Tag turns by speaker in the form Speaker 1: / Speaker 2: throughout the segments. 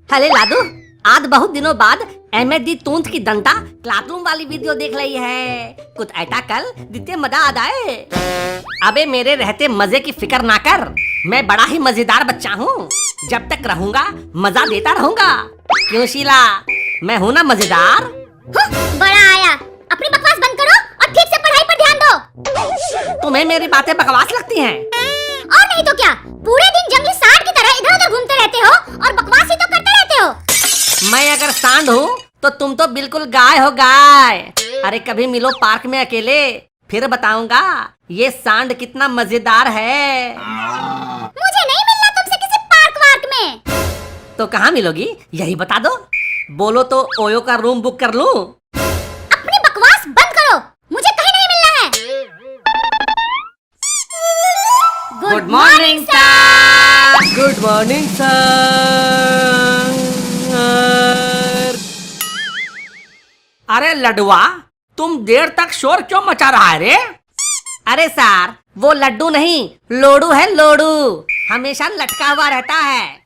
Speaker 1: हले लादू, आज बहुत दिनों बाद दी तूंत की दंता क्लासरूम वाली वीडियो देख रही है। कुछ ऐसा कल जितने मजा आ जाए। अबे मेरे रहते मजे की फिक्र ना कर, मैं बड़ा ही मजेदार बच्चा हूँ। जब तक रहूंगा मजा देता रहूंगा। क्यों शीला, मैं हूँ ना मजेदार।
Speaker 2: बड़ा आया, अपनी बकवास बंद करो और ठीक से पढ़ाई पर ध्यान दो।
Speaker 1: तुम्हें मेरी बातें बकवास लगती हैं?
Speaker 2: और नहीं तो क्या, पूरे दिन जंगली सांड की तरह इधर उधर घूमते रहते हो और बकवास ही तो करते रहते हो।
Speaker 1: मैं अगर सांड हूँ तो तुम तो बिल्कुल गाय हो, गाय। अरे कभी मिलो पार्क में अकेले, फिर बताऊंगा ये सांड कितना मजेदार है।
Speaker 2: मुझे नहीं मिलना तुमसे किसी पार्क वार्क में।
Speaker 1: तो कहाँ मिलोगी यही बता दो। बोलो तो ओयो का रूम बुक कर लूं?
Speaker 2: अपनी बकवास बंद करो, मुझे कहीं नहीं मिलना है।
Speaker 1: Good morning sir. Good morning sir. अरे लडुआ, तुम देर तक शोर क्यों मचा रहा है रे? अरे सर, वो लड्डू नहीं लोडू है, लोडू। हमेशा लटका हुआ रहता है।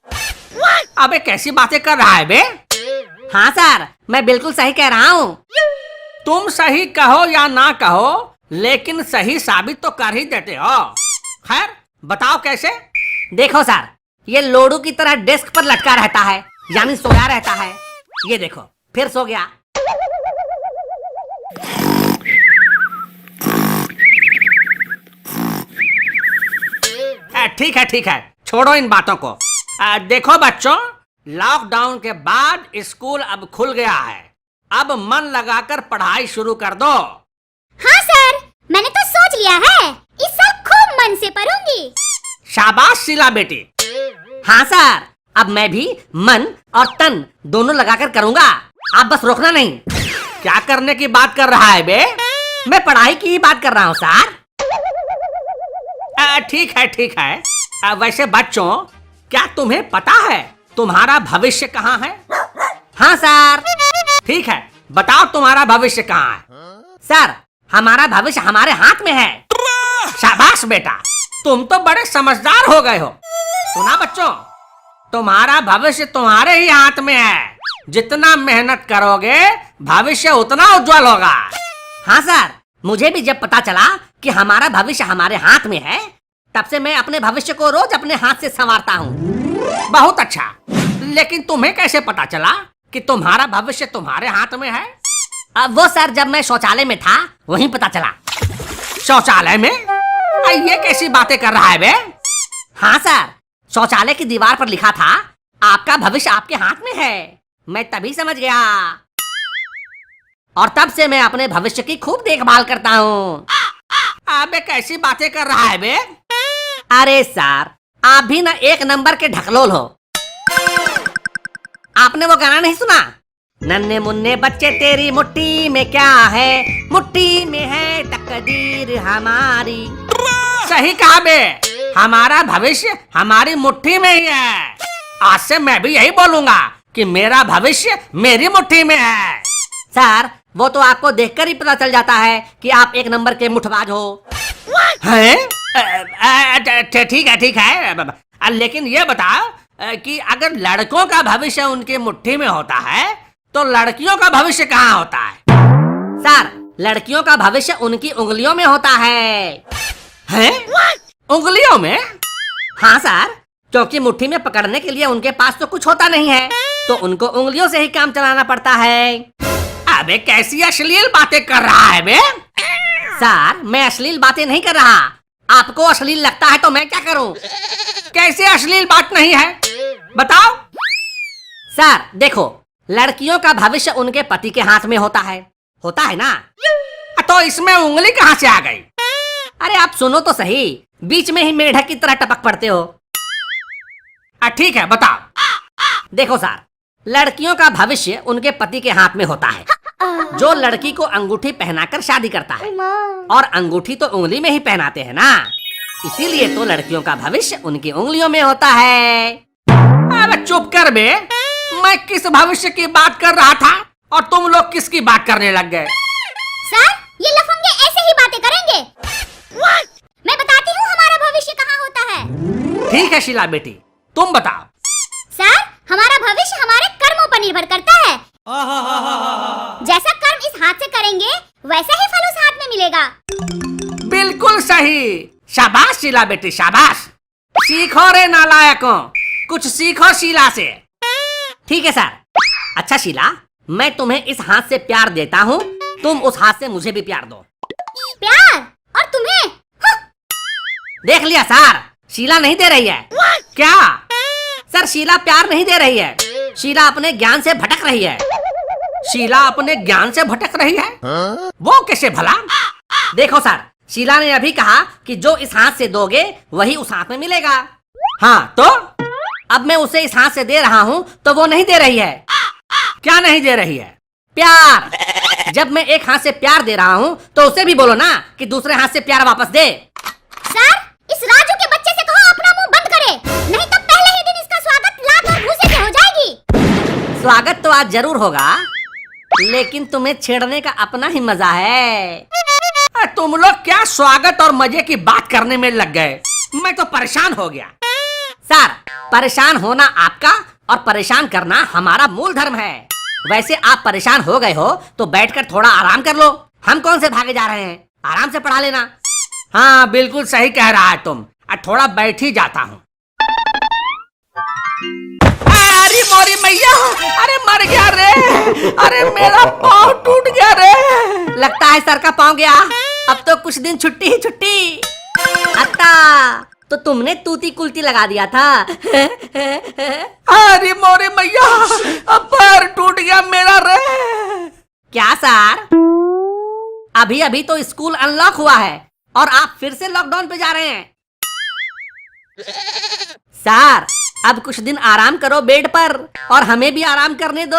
Speaker 1: अबे कैसी बातें कर रहा है बे? हाँ सर, मैं बिल्कुल सही कह रहा हूँ। तुम सही कहो या ना कहो, लेकिन सही साबित तो कर ही देते हो। खैर बताओ कैसे? देखो सर, ये लोडू की तरह डेस्क पर लटका रहता है, यानी सोया रहता है। ये देखो फिर सो गया। ठीक है ठीक है, छोड़ो इन बातों को। देखो बच्चों, लॉकडाउन के बाद स्कूल अब खुल गया है। अब मन लगाकर पढ़ाई शुरू कर दो।
Speaker 2: हाँ सर, मैंने तो सोच लिया है, इस साल खूब मन से पढ़ूंगी।
Speaker 1: शाबाश शीला बेटी। हाँ सर, अब मैं भी मन और तन दोनों लगाकर करूँगा। आप बस रोकना नहीं। क्या करने की बात कर रहा है बे? मैं पढ़ाई की ही बात कर रहा हूँ सर। ठीक है ठीक है। वैसे बच्चों, क्या तुम्हें पता है तुम्हारा भविष्य कहाँ है? हाँ सर। ठीक है, बताओ तुम्हारा भविष्य कहाँ है? सर, हमारा भविष्य हमारे हाथ में है। शाबाश बेटा, तुम तो बड़े समझदार हो गए हो। सुना बच्चों, तुम्हारा भविष्य तुम्हारे ही हाथ में है। जितना मेहनत करोगे भविष्य उतना उज्जवल होगा। हाँ सर, मुझे भी जब पता चला कि हमारा भविष्य हमारे हाथ में है, तब से मैं अपने भविष्य को रोज अपने हाथ से संवारता हूँ। बहुत अच्छा, लेकिन तुम्हें कैसे पता चला कि तुम्हारा भविष्य तुम्हारे हाथ में है? अब वो सर, जब मैं शौचालय में था वहीं पता चला। शौचालय में? ये कैसी बातें कर रहा है बे? हाँ सर, शौचालय की दीवार पर लिखा था आपका भविष्य आपके हाथ में है। मैं तभी समझ गया, और तब से मैं अपने भविष्य की खूब देखभाल करता हूँ। अबे कैसी बातें कर रहा है बे? अरे सर, आप भी ना एक नंबर के ढकलोल हो। आपने वो गाना नहीं सुना? नन्हे मुन्ने बच्चे तेरी मुट्ठी में क्या है, मुट्ठी में है तकदीर हमारी। सही कहा बे, हमारा भविष्य हमारी मुट्ठी में ही है। आज से मैं भी यही बोलूंगा कि मेरा भविष्य मेरी मुट्ठी में है। सर, वो तो आपको देखकर ही पता चल जाता है कि आप एक नंबर के मुठबाज हो। हैं? ठीक है ठीक है, लेकिन ये बताओ कि अगर लड़कों का भविष्य उनकी मुट्ठी में होता है तो लड़कियों का भविष्य कहाँ होता है? सर, लड़कियों का भविष्य उनकी उंगलियों में होता है। हैं? उंगलियों में? हाँ सर, क्योंकि मुट्ठी में पकड़ने के लिए उनके पास तो कुछ होता नहीं है, तो उनको उंगलियों से ही काम चलाना पड़ता है। अबे कैसी अश्लील बातें कर रहा है बे? सर, मैं अश्लील बातें नहीं कर रहा। आपको अश्लील लगता है तो मैं क्या करूं? कैसे अश्लील बात नहीं है, बताओ। सर देखो, लड़कियों का भविष्य उनके पति के हाथ में होता है ना? तो इसमें उंगली कहाँ से आ गई? अरे आप सुनो तो सही, बीच में ही मेढक की तरह टपक पड़ते हो। ठीक है बताओ। देखो सर, लड़कियों का भविष्य उनके पति के हाथ में होता है, जो लड़की को अंगूठी पहनाकर शादी करता है, और अंगूठी तो उंगली में ही पहनाते हैं ना, इसीलिए तो लड़कियों का भविष्य उनकी उंगलियों में होता है। अबे चुप कर बे, मैं किस भविष्य की बात कर रहा था और तुम लोग किसकी बात करने लग गए?
Speaker 2: सर, ये लफंगे ऐसे ही बातें करेंगे। मैं बताती हूँ हमारा भविष्य कहाँ होता है।
Speaker 1: ठीक है शीला बेटी, तुम बताओ।
Speaker 2: सर, हमारा भविष्य हमारे वैसा ही फल उस हाथ में मिलेगा।
Speaker 1: बिल्कुल सही। शाबाश शीला बेटी, शाबाश। सीखो रे नालायकों, कुछ सीखो शीला से। ठीक है सर। अच्छा शीला, मैं तुम्हें इस हाथ से प्यार देता हूँ, तुम उस हाथ से मुझे भी प्यार दो।
Speaker 2: प्यार? और तुम्हें?
Speaker 1: देख लिया सर, शीला नहीं दे रही है। क्या सर, शीला प्यार नहीं दे रही है, शीला अपने ज्ञान से भटक रही है। शीला अपने ज्ञान से भटक रही है? वो कैसे भला? देखो सर, शीला ने अभी कहा कि जो इस हाथ से दोगे वही उस हाथ में मिलेगा। हाँ तो अब मैं उसे इस हाथ से दे रहा हूँ तो वो नहीं दे रही है। क्या नहीं दे रही है? प्यार। जब मैं एक हाथ से प्यार दे रहा हूँ तो उसे भी बोलो ना कि दूसरे हाथ से प्यार वापस दे।
Speaker 2: सर, इस राजू के बच्चे से कहो अपना मुंह बंद करे, नहीं तो पहले ही दिन इसका स्वागत लात और भूसे से हो जाएगी।
Speaker 1: स्वागत तो आज जरूर होगा, लेकिन तुम्हें छेड़ने का अपना ही मजा है। तुम लोग क्या स्वागत और मजे की बात करने में लग गए, मैं तो परेशान हो गया। सर, परेशान होना आपका और परेशान करना हमारा मूल धर्म है। वैसे आप परेशान हो गए हो तो बैठकर थोड़ा आराम कर लो, हम कौन से भागे जा रहे हैं, आराम से पढ़ा लेना। हाँ बिल्कुल सही कह रहा है तुम, थोड़ा बैठ ही जाता हूँ। अरे मोरी मैया, अरे मर गया रे, अरे मेरा पाँव टूट गया रे। लगता है सर का पाँव गया, अब तो कुछ दिन छुट्टी ही छुट्टी। अच्छा, तो तुमने तूती कुलती लगा दिया था। अरे मोरे मैया, अब पैर टूट गया मेरा रे। क्या सर, अभी अभी तो स्कूल अनलॉक हुआ है और आप फिर से लॉकडाउन पे जा रहे हैं। सर, अब कुछ दिन आराम करो बेड पर और हमें भी आराम करने दो।